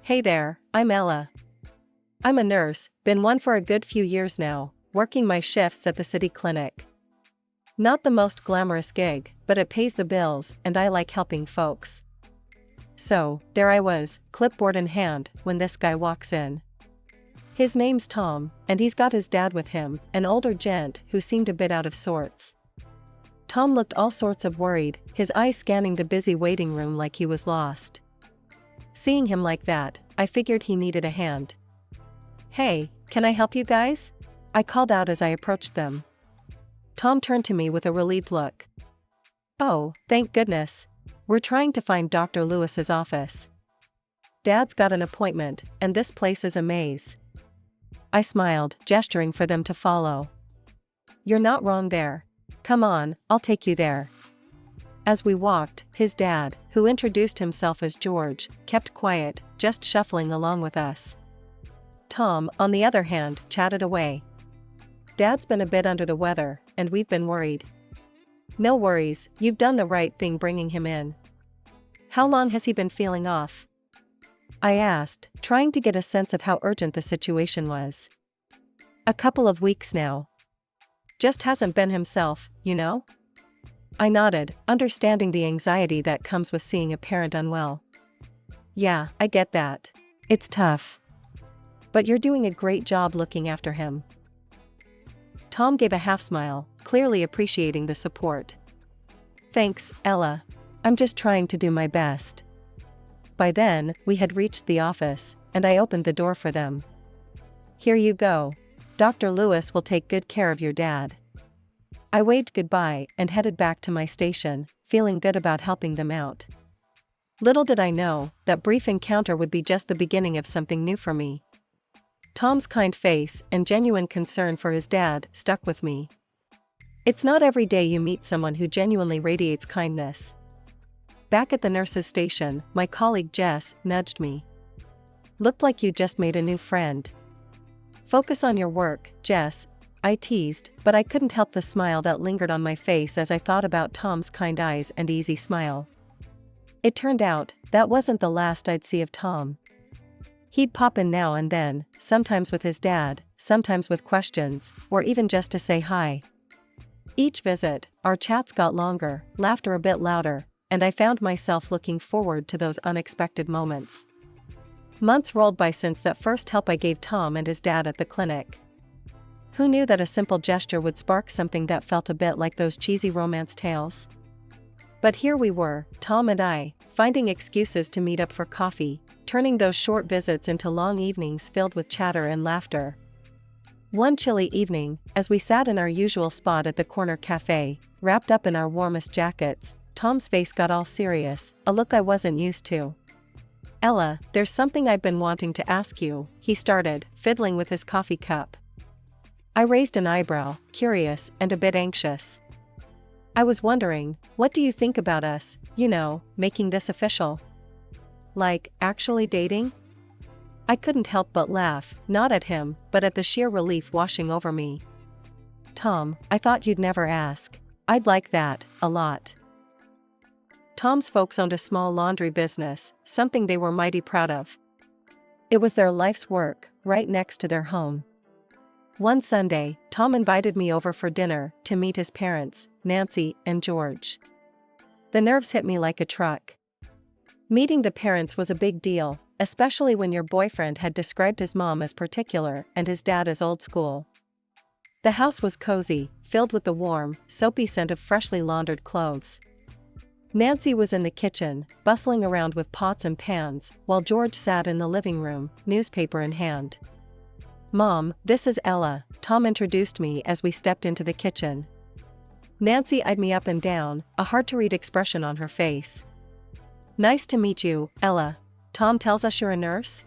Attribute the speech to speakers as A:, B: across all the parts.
A: Hey there, I'm Ella. I'm a nurse, been one for a good few years now, working my shifts at the city clinic. Not the most glamorous gig, but it pays the bills and I like helping folks. So, there I was, clipboard in hand, when this guy walks in. His name's Tom, and he's got his dad with him, an older gent who seemed a bit out of sorts. Tom looked all sorts of worried, his eyes scanning the busy waiting room like he was lost. Seeing him like that, I figured he needed a hand. "Hey, can I help you guys?" I called out as I approached them. Tom turned to me with a relieved look. "Oh, thank goodness. We're trying to find Dr. Lewis's office. Dad's got an appointment, and this place is a maze." I smiled, gesturing for them to follow. "You're not wrong there. Come on, I'll take you there." As we walked, his dad, who introduced himself as George, kept quiet, just shuffling along with us. Tom, on the other hand, chatted away. "Dad's been a bit under the weather, and we've been worried." "No worries, you've done the right thing bringing him in. How long has he been feeling off?" I asked, trying to get a sense of how urgent the situation was. "A couple of weeks now. Just hasn't been himself, you know?" I nodded, understanding the anxiety that comes with seeing a parent unwell. "Yeah, I get that. It's tough. But you're doing a great job looking after him." Tom gave a half smile, clearly appreciating the support. "Thanks, Ella. I'm just trying to do my best." By then, we had reached the office, and I opened the door for them. "Here you go. Dr. Lewis will take good care of your dad." I waved goodbye and headed back to my station, feeling good about helping them out. Little did I know, that brief encounter would be just the beginning of something new for me. Tom's kind face and genuine concern for his dad stuck with me. It's not every day you meet someone who genuinely radiates kindness. Back at the nurse's station, my colleague Jess nudged me. "Looked like you just made a new friend." "Focus on your work, Jess," I teased, but I couldn't help the smile that lingered on my face as I thought about Tom's kind eyes and easy smile. It turned out, that wasn't the last I'd see of Tom. He'd pop in now and then, sometimes with his dad, sometimes with questions, or even just to say hi. Each visit, our chats got longer, laughter a bit louder, and I found myself looking forward to those unexpected moments. Months rolled by since that first help I gave Tom and his dad at the clinic. Who knew that a simple gesture would spark something that felt a bit like those cheesy romance tales? But here we were, Tom and I, finding excuses to meet up for coffee, turning those short visits into long evenings filled with chatter and laughter. One chilly evening, as we sat in our usual spot at the corner cafe, wrapped up in our warmest jackets, Tom's face got all serious, a look I wasn't used to. "Ella, there's something I've been wanting to ask you," he started, fiddling with his coffee cup. I raised an eyebrow, curious and a bit anxious. "I was wondering, what do you think about us, making this official? Like, actually dating?" I couldn't help but laugh, not at him, but at the sheer relief washing over me. "Tom, I thought you'd never ask. I'd like that, a lot." Tom's folks owned a small laundry business, something they were mighty proud of. It was their life's work, right next to their home. One Sunday, Tom invited me over for dinner to meet his parents, Nancy and George. The nerves hit me like a truck. Meeting the parents was a big deal, especially when your boyfriend had described his mom as particular and his dad as old school. The house was cozy, filled with the warm, soapy scent of freshly laundered clothes. Nancy was in the kitchen, bustling around with pots and pans, while George sat in the living room, newspaper in hand. "Mom, this is Ella," Tom introduced me as we stepped into the kitchen. Nancy eyed me up and down, a hard-to-read expression on her face. "Nice to meet you, Ella. Tom tells us you're a nurse?"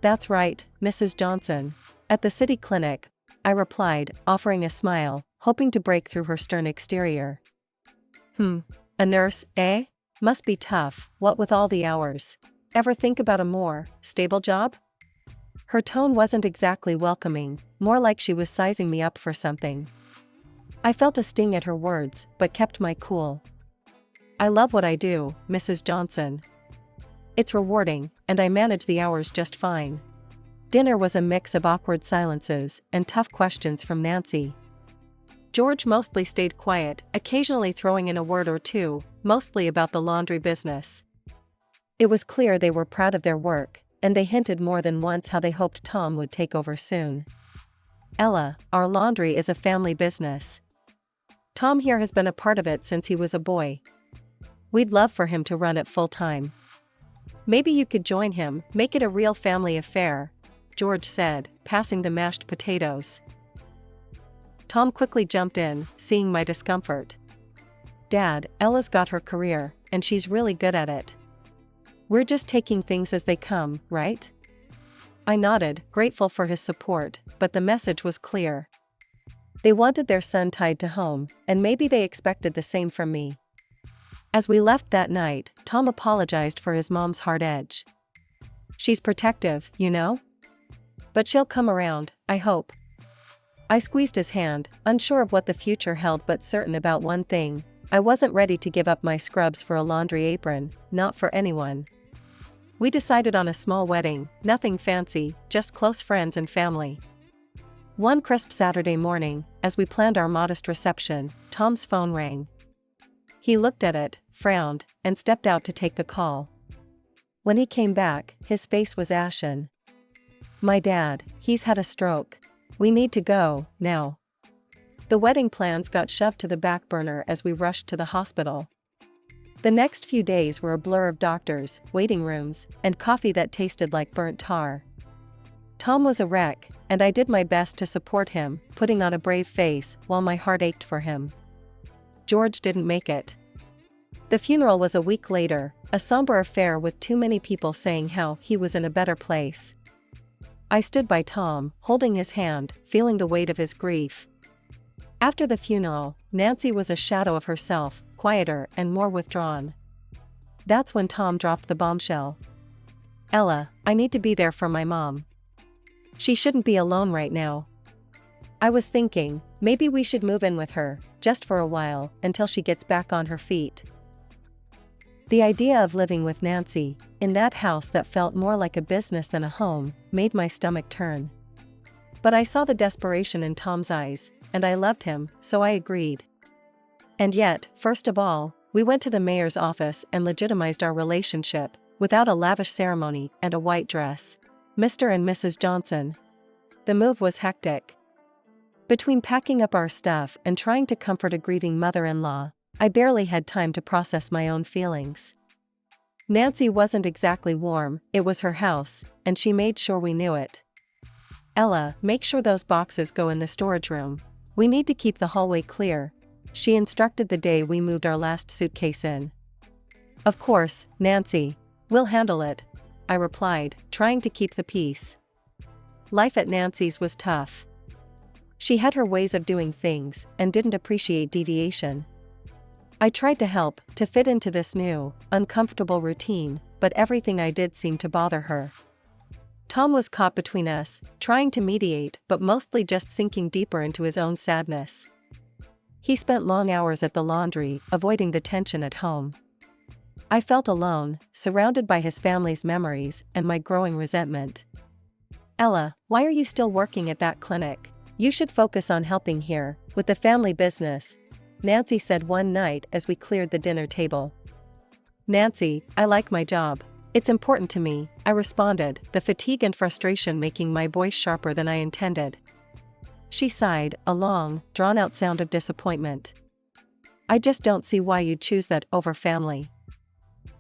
A: "That's right, Mrs. Johnson. At the city clinic," I replied, offering a smile, hoping to break through her stern exterior. A nurse, eh? Must be tough, what with all the hours. Ever think about a more stable job?" Her tone wasn't exactly welcoming, more like she was sizing me up for something. I felt a sting at her words, but kept my cool. "I love what I do, Mrs. Johnson. It's rewarding, and I manage the hours just fine. Dinner was a mix of awkward silences and tough questions from Nancy. George mostly stayed quiet, occasionally throwing in a word or two, mostly about the laundry business. It was clear they were proud of their work, and they hinted more than once how they hoped Tom would take over soon. Ella, our laundry is a family business. Tom here has been a part of it since he was a boy. We'd love for him to run it full-time. Maybe you could join him, make it a real family affair, George said, passing the mashed potatoes. Tom quickly jumped in, seeing my discomfort. Dad, Ella's got her career, and she's really good at it. We're just taking things as they come, right? I nodded, grateful for his support, but the message was clear. They wanted their son tied to home, and maybe they expected the same from me. As we left that night, Tom apologized for his mom's hard edge. She's protective, you know? But she'll come around, I hope. I squeezed his hand, unsure of what the future held but certain about one thing: I wasn't ready to give up my scrubs for a laundry apron, not for anyone. We decided on a small wedding, nothing fancy, just close friends and family. One crisp Saturday morning, as we planned our modest reception, Tom's phone rang. He looked at it, frowned, and stepped out to take the call. When he came back, his face was ashen. My dad, he's had a stroke. We need to go, now. The wedding plans got shoved to the back burner as we rushed to the hospital. The next few days were a blur of doctors, waiting rooms, and coffee that tasted like burnt tar. Tom was a wreck, and I did my best to support him, putting on a brave face while my heart ached for him. George didn't make it. The funeral was a week later, a somber affair with too many people saying how he was in a better place. I stood by Tom, holding his hand, feeling the weight of his grief. After the funeral, Nancy was a shadow of herself, quieter and more withdrawn. That's when Tom dropped the bombshell. Ella, I need to be there for my mom. She shouldn't be alone right now. I was thinking, maybe we should move in with her, just for a while, until she gets back on her feet. The idea of living with Nancy, in that house that felt more like a business than a home, made my stomach turn. But I saw the desperation in Tom's eyes, and I loved him, so I agreed. And yet, first of all, we went to the mayor's office and legitimized our relationship, without a lavish ceremony and a white dress. Mr. and Mrs. Johnson. The move was hectic. Between packing up our stuff and trying to comfort a grieving mother-in-law, I barely had time to process my own feelings. Nancy wasn't exactly warm, it was her house, and she made sure we knew it. Ella, make sure those boxes go in the storage room. We need to keep the hallway clear, she instructed the day we moved our last suitcase in. Of course, Nancy. We'll handle it, I replied, trying to keep the peace. Life at Nancy's was tough. She had her ways of doing things, and didn't appreciate deviation. I tried to help, to fit into this new, uncomfortable routine, but everything I did seemed to bother her. Tom was caught between us, trying to mediate but mostly just sinking deeper into his own sadness. He spent long hours at the laundry, avoiding the tension at home. I felt alone, surrounded by his family's memories and my growing resentment. Ella, why are you still working at that clinic? You should focus on helping here, with the family business, Nancy said one night as we cleared the dinner table. Nancy, I like my job. It's important to me, I responded, the fatigue and frustration making my voice sharper than I intended. She sighed, a long, drawn-out sound of disappointment. I just don't see why you'd choose that over family.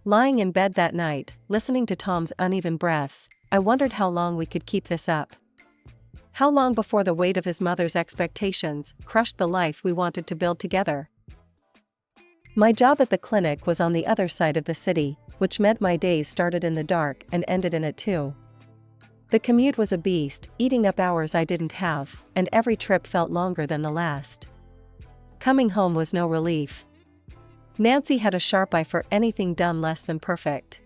A: Lying in bed that night, listening to Tom's uneven breaths, I wondered how long we could keep this up. How long before the weight of his mother's expectations crushed the life we wanted to build together? My job at the clinic was on the other side of the city, which meant my days started in the dark and ended in it too. The commute was a beast, eating up hours I didn't have, and every trip felt longer than the last. Coming home was no relief. Nancy had a sharp eye for anything done less than perfect.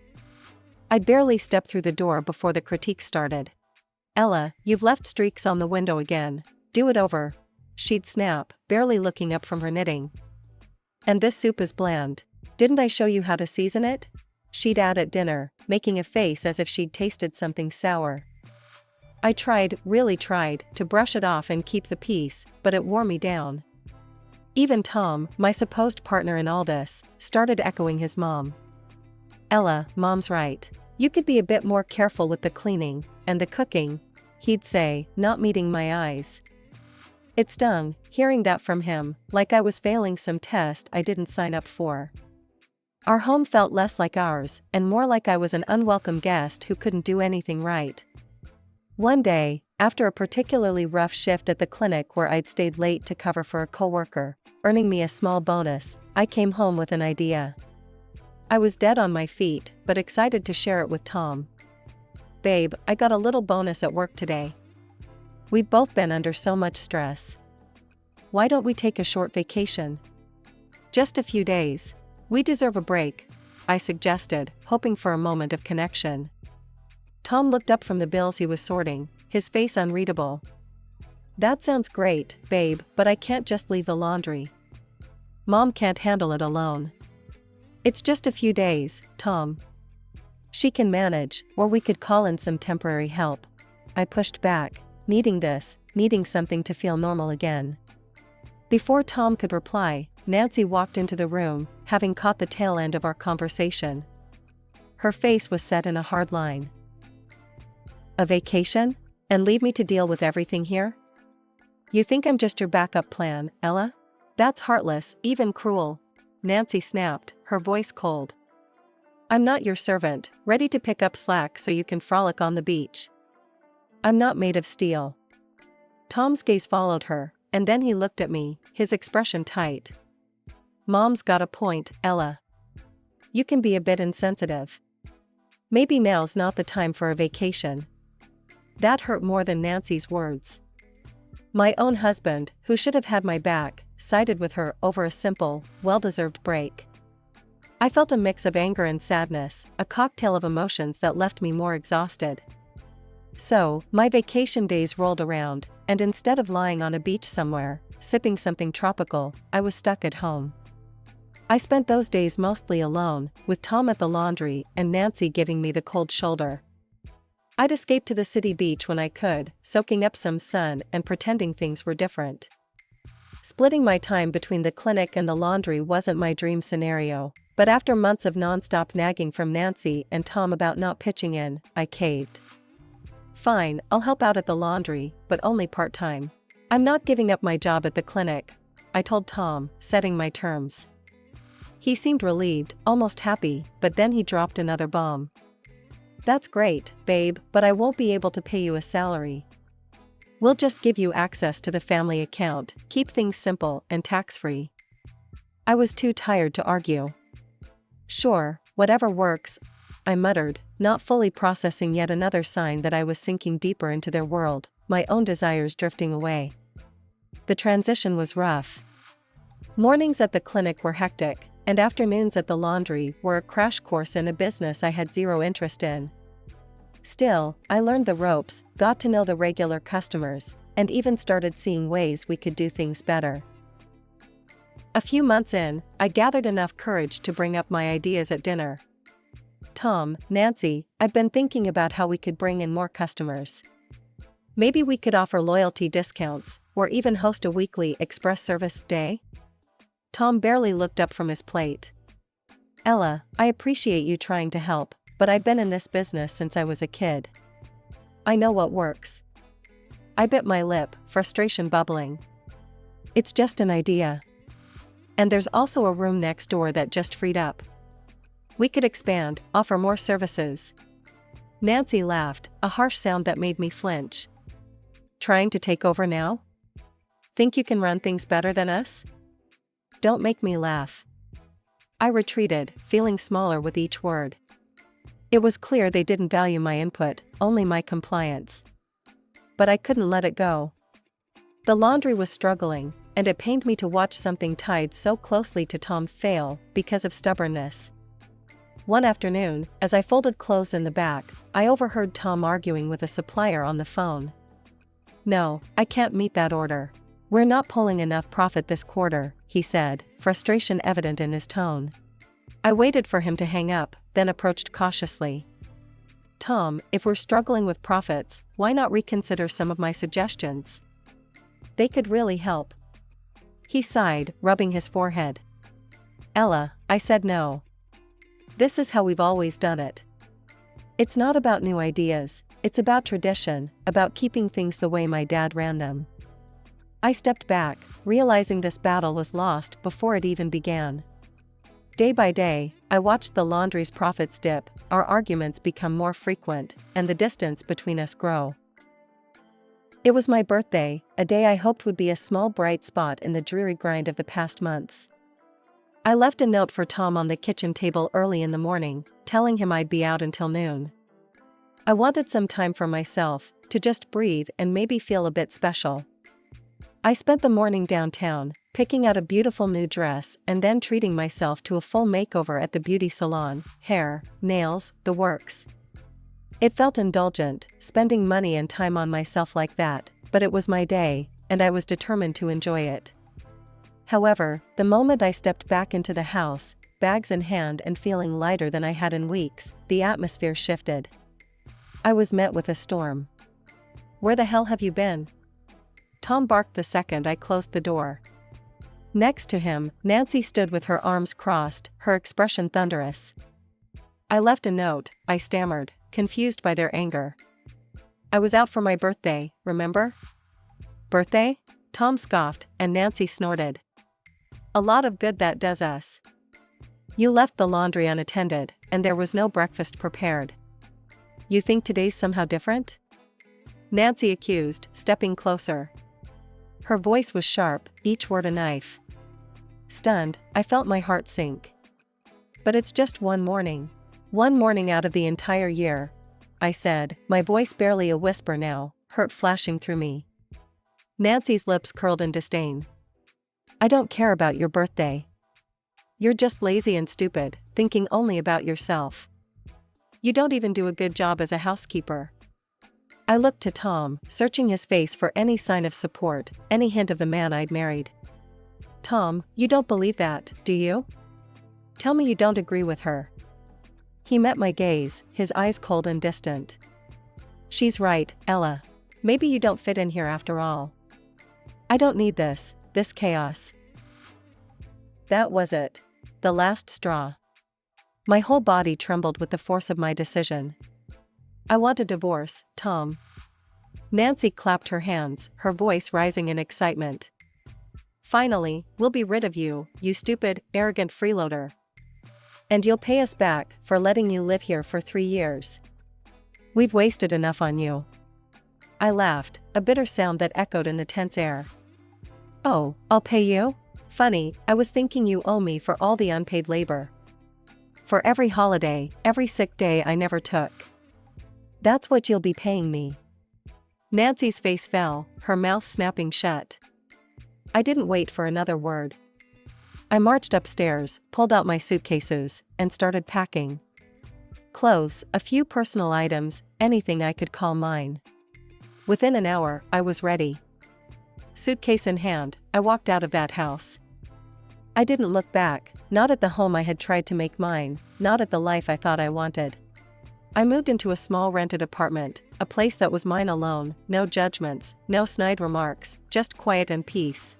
A: I'd barely stepped through the door before the critique started. Ella, you've left streaks on the window again. Do it over. She'd snap, barely looking up from her knitting. And this soup is bland. Didn't I show you how to season it? she'd add at dinner, making a face as if she'd tasted something sour. I really tried, to brush it off and keep the peace, but it wore me down. Even Tom, my supposed partner in all this, started echoing his mom. "Ella, Mom's right. You could be a bit more careful with the cleaning and the cooking," he'd say, not meeting my eyes. It stung, hearing that from him, like I was failing some test I didn't sign up for. Our home felt less like ours, and more like I was an unwelcome guest who couldn't do anything right. One day, after a particularly rough shift at the clinic where I'd stayed late to cover for a coworker, earning me a small bonus, I came home with an idea. I was dead on my feet, but excited to share it with Tom. "Babe, I got a little bonus at work today. We've both been under so much stress. Why don't we take a short vacation? Just a few days. We deserve a break," I suggested, hoping for a moment of connection. Tom looked up from the bills he was sorting, his face unreadable. "That sounds great, babe, but I can't just leave the laundry. Mom can't handle it alone." "It's just a few days, Tom. She can manage, or we could call in some temporary help," I pushed back, needing something to feel normal again. Before Tom could reply, Nancy walked into the room, having caught the tail end of our conversation. Her face was set in a hard line. "A vacation? And leave me to deal with everything here? You think I'm just your backup plan, Ella? That's heartless, even cruel," Nancy snapped, her voice cold. "I'm not your servant, ready to pick up slack so you can frolic on the beach. I'm not made of steel." Tom's gaze followed her, and then he looked at me, his expression tight. "Mom's got a point, Ella. You can be a bit insensitive. Maybe now's not the time for a vacation." That hurt more than Nancy's words. My own husband, who should have had my back, sided with her over a simple, well-deserved break. I felt a mix of anger and sadness, a cocktail of emotions that left me more exhausted. So, my vacation days rolled around, and instead of lying on a beach somewhere, sipping something tropical, I was stuck at home. I spent those days mostly alone, with Tom at the laundry and Nancy giving me the cold shoulder. I'd escape to the city beach when I could, soaking up some sun and pretending things were different. Splitting my time between the clinic and the laundry wasn't my dream scenario, but after months of nonstop nagging from Nancy and Tom about not pitching in, I caved. "Fine, I'll help out at the laundry, but only part-time. I'm not giving up my job at the clinic," I told Tom, setting my terms. He seemed relieved, almost happy, but then he dropped another bomb. "That's great, babe, but I won't be able to pay you a salary. We'll just give you access to the family account, keep things simple and tax-free." I was too tired to argue. "Sure, whatever works," I muttered, not fully processing yet another sign that I was sinking deeper into their world, my own desires drifting away. The transition was rough. Mornings at the clinic were hectic, and afternoons at the laundry were a crash course in a business I had zero interest in. Still, I learned the ropes, got to know the regular customers, and even started seeing ways we could do things better. A few months in, I gathered enough courage to bring up my ideas at dinner. "Tom, Nancy, I've been thinking about how we could bring in more customers. Maybe we could offer loyalty discounts, or even host a weekly express service day?" Tom barely looked up from his plate. "Ella, I appreciate you trying to help, but I've been in this business since I was a kid. I know what works." I bit my lip, frustration bubbling. "It's just an idea. And there's also a room next door that just freed up. We could expand, offer more services." Nancy laughed, a harsh sound that made me flinch. "Trying to take over now? Think you can run things better than us? Don't make me laugh." I retreated, feeling smaller with each word. It was clear they didn't value my input, only my compliance. But I couldn't let it go. The laundry was struggling, and it pained me to watch something tied so closely to Tom fail because of stubbornness. One afternoon, as I folded clothes in the back, I overheard Tom arguing with a supplier on the phone. "No, I can't meet that order. We're not pulling enough profit this quarter," he said, frustration evident in his tone. I waited for him to hang up, then approached cautiously. Tom, if we're struggling with profits, why not reconsider some of my suggestions? They could really help. He sighed, rubbing his forehead. Ella, I said no. This is how we've always done it. It's not about new ideas, it's about tradition, about keeping things the way my dad ran them. I stepped back, realizing this battle was lost before it even began. Day by day, I watched the laundry's profits dip, our arguments become more frequent, and the distance between us grow. It was my birthday, a day I hoped would be a small bright spot in the dreary grind of the past months. I left a note for Tom on the kitchen table early in the morning, telling him I'd be out until noon. I wanted some time for myself, to just breathe and maybe feel a bit special. I spent the morning downtown, picking out a beautiful new dress and then treating myself to a full makeover at the beauty salon, hair, nails, the works. It felt indulgent, spending money and time on myself like that, but it was my day, and I was determined to enjoy it. However, the moment I stepped back into the house, bags in hand and feeling lighter than I had in weeks, the atmosphere shifted. I was met with a storm. Where the hell have you been? Tom barked the second I closed the door. Next to him, Nancy stood with her arms crossed, her expression thunderous. I left a note, I stammered, confused by their anger. I was out for my birthday, remember? Birthday? Tom scoffed, and Nancy snorted. A lot of good that does us. You left the laundry unattended, and there was no breakfast prepared. You think today's somehow different? Nancy accused, stepping closer. Her voice was sharp, each word a knife. Stunned, I felt my heart sink. But it's just one morning. One morning out of the entire year, I said, my voice barely a whisper now, hurt flashing through me. Nancy's lips curled in disdain. I don't care about your birthday. You're just lazy and stupid, thinking only about yourself. You don't even do a good job as a housekeeper. I looked to Tom, searching his face for any sign of support, any hint of the man I'd married. Tom, you don't believe that, do you? Tell me you don't agree with her. He met my gaze, his eyes cold and distant. She's right, Ella. Maybe you don't fit in here after all. I don't need this chaos. That was it. The last straw. My whole body trembled with the force of my decision. I want a divorce, Tom. Nancy clapped her hands, her voice rising in excitement. Finally, we'll be rid of you, you stupid, arrogant freeloader. And you'll pay us back for letting you live here for 3 years. We've wasted enough on you. I laughed, a bitter sound that echoed in the tense air. Oh, I'll pay you? Funny, I was thinking you owe me for all the unpaid labor. For every holiday, every sick day I never took. That's what you'll be paying me. Nancy's face fell, her mouth snapping shut. I didn't wait for another word. I marched upstairs, pulled out my suitcases, and started packing. Clothes, a few personal items, anything I could call mine. Within an hour, I was ready. Suitcase in hand, I walked out of that house. I didn't look back, not at the home I had tried to make mine, not at the life I thought I wanted. I moved into a small rented apartment, a place that was mine alone, no judgments, no snide remarks, just quiet and peace.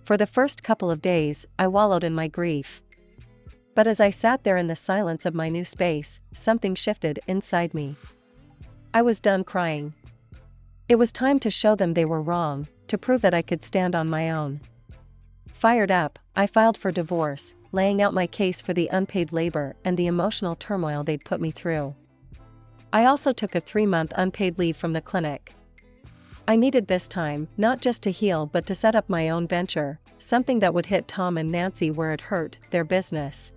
A: For the first couple of days, I wallowed in my grief. But as I sat there in the silence of my new space, something shifted inside me. I was done crying. It was time to show them they were wrong, to prove that I could stand on my own. Fired up, I filed for divorce, laying out my case for the unpaid labor and the emotional turmoil they'd put me through. I also took a 3-month unpaid leave from the clinic. I needed this time, not just to heal but to set up my own venture, something that would hit Tom and Nancy where it hurt, their business.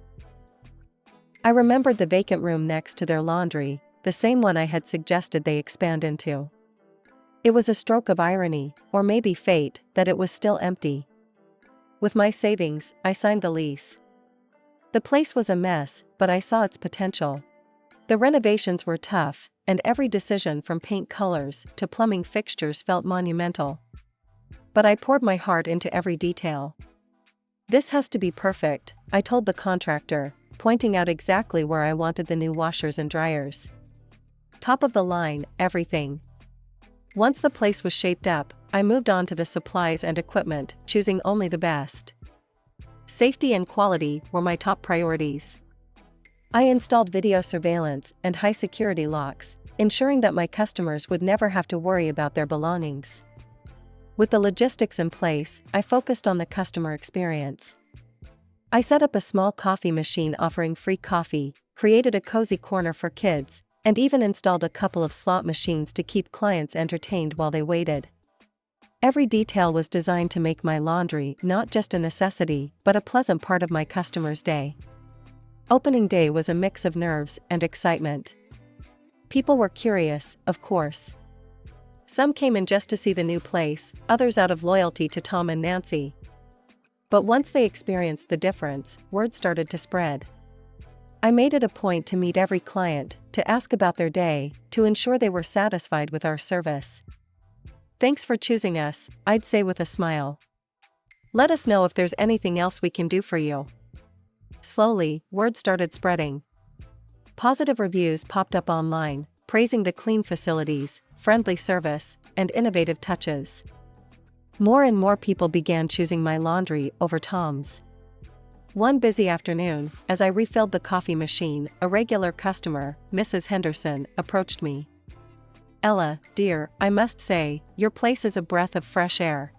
A: I remembered the vacant room next to their laundry, the same one I had suggested they expand into. It was a stroke of irony, or maybe fate, that it was still empty. With my savings, I signed the lease. The place was a mess, but I saw its potential. The renovations were tough, and every decision from paint colors to plumbing fixtures felt monumental. But I poured my heart into every detail. This has to be perfect, I told the contractor, pointing out exactly where I wanted the new washers and dryers. Top of the line, everything. Once the place was shaped up, I moved on to the supplies and equipment, choosing only the best. Safety and quality were my top priorities. I installed video surveillance and high-security locks, ensuring that my customers would never have to worry about their belongings. With the logistics in place, I focused on the customer experience. I set up a small coffee machine offering free coffee, created a cozy corner for kids, and even installed a couple of slot machines to keep clients entertained while they waited. Every detail was designed to make my laundry not just a necessity, but a pleasant part of my customers' day. Opening day was a mix of nerves and excitement. People were curious, of course. Some came in just to see the new place, others out of loyalty to Tom and Nancy. But once they experienced the difference, word started to spread. I made it a point to meet every client, to ask about their day, to ensure they were satisfied with our service. "Thanks for choosing us," I'd say with a smile. "Let us know if there's anything else we can do for you." Slowly, word started spreading. Positive reviews popped up online, praising the clean facilities, friendly service, and innovative touches. More and more people began choosing my laundry over Tom's. One busy afternoon, as I refilled the coffee machine, a regular customer, Mrs. Henderson, approached me. "Ella, dear, I must say, your place is a breath of fresh air.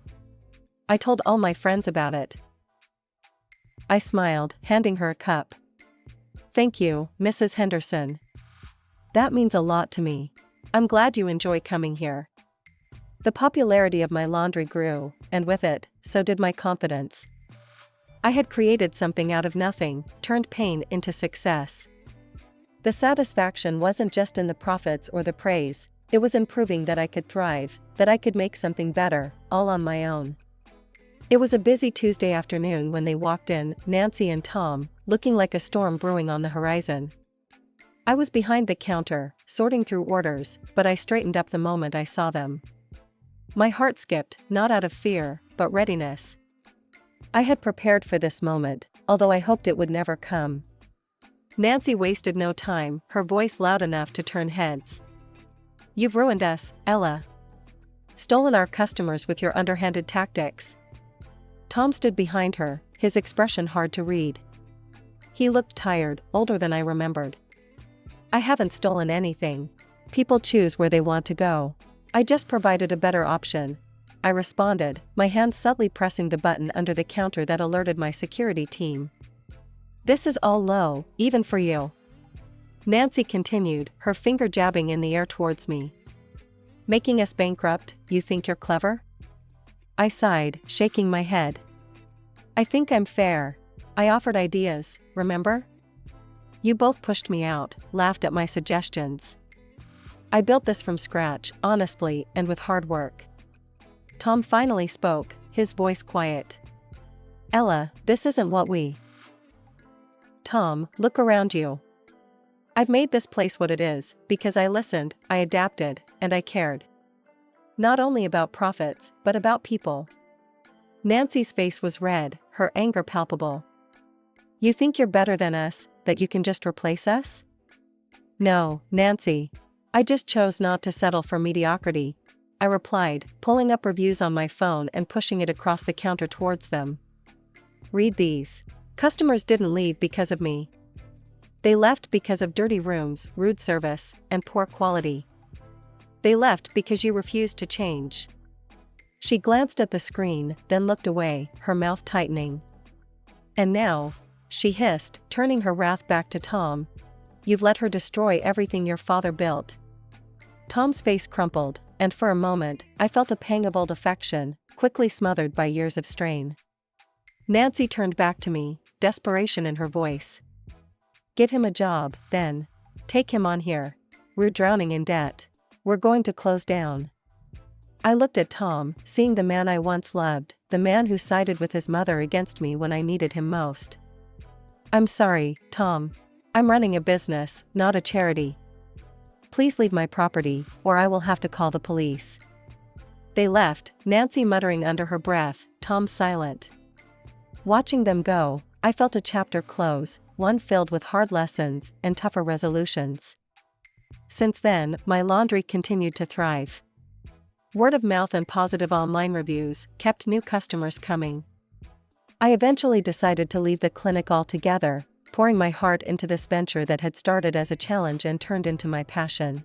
A: I told all my friends about it." I smiled, handing her a cup. "Thank you, Mrs. Henderson. That means a lot to me. I'm glad you enjoy coming here." The popularity of my laundry grew, and with it, so did my confidence. I had created something out of nothing, turned pain into success. The satisfaction wasn't just in the profits or the praise, it was in proving that I could thrive, that I could make something better, all on my own. It was a busy Tuesday afternoon when they walked in, Nancy and Tom, looking like a storm brewing on the horizon. I was behind the counter, sorting through orders, but I straightened up the moment I saw them. My heart skipped, not out of fear, but readiness. I had prepared for this moment, although I hoped it would never come. Nancy wasted no time, her voice loud enough to turn heads. "You've ruined us, Ella. Stolen our customers with your underhanded tactics." Tom stood behind her, his expression hard to read. He looked tired, older than I remembered. "I haven't stolen anything. People choose where they want to go. I just provided a better option," I responded, my hand subtly pressing the button under the counter that alerted my security team. "This is all low, even for you," Nancy continued, her finger jabbing in the air towards me. "Making us bankrupt, you think you're clever?" I sighed, shaking my head. "I think I'm fair. I offered ideas, remember? You both pushed me out, laughed at my suggestions. I built this from scratch, honestly, and with hard work." Tom finally spoke, his voice quiet. "Ella, this isn't what we..." "Tom, look around you. I've made this place what it is, because I listened, I adapted, and I cared. Not only about profits, but about people." Nancy's face was red, her anger palpable. "You think you're better than us, that you can just replace us?" "No, Nancy. I just chose not to settle for mediocrity," I replied, pulling up reviews on my phone and pushing it across the counter towards them. "Read these. Customers didn't leave because of me. They left because of dirty rooms, rude service, and poor quality. They left because you refused to change." She glanced at the screen, then looked away, her mouth tightening. "And now," she hissed, turning her wrath back to Tom, "you've let her destroy everything your father built." Tom's face crumpled, and for a moment, I felt a pang of old affection, quickly smothered by years of strain. Nancy turned back to me, desperation in her voice. "Give him a job, then. Take him on here. We're drowning in debt. We're going to close down." I looked at Tom, seeing the man I once loved, the man who sided with his mother against me when I needed him most. "I'm sorry, Tom. I'm running a business, not a charity. Please leave my property, or I will have to call the police." They left, Nancy muttering under her breath, Tom silent. Watching them go, I felt a chapter close, one filled with hard lessons and tougher resolutions. Since then, my laundry continued to thrive. Word of mouth and positive online reviews kept new customers coming. I eventually decided to leave the clinic altogether, pouring my heart into this venture that had started as a challenge and turned into my passion.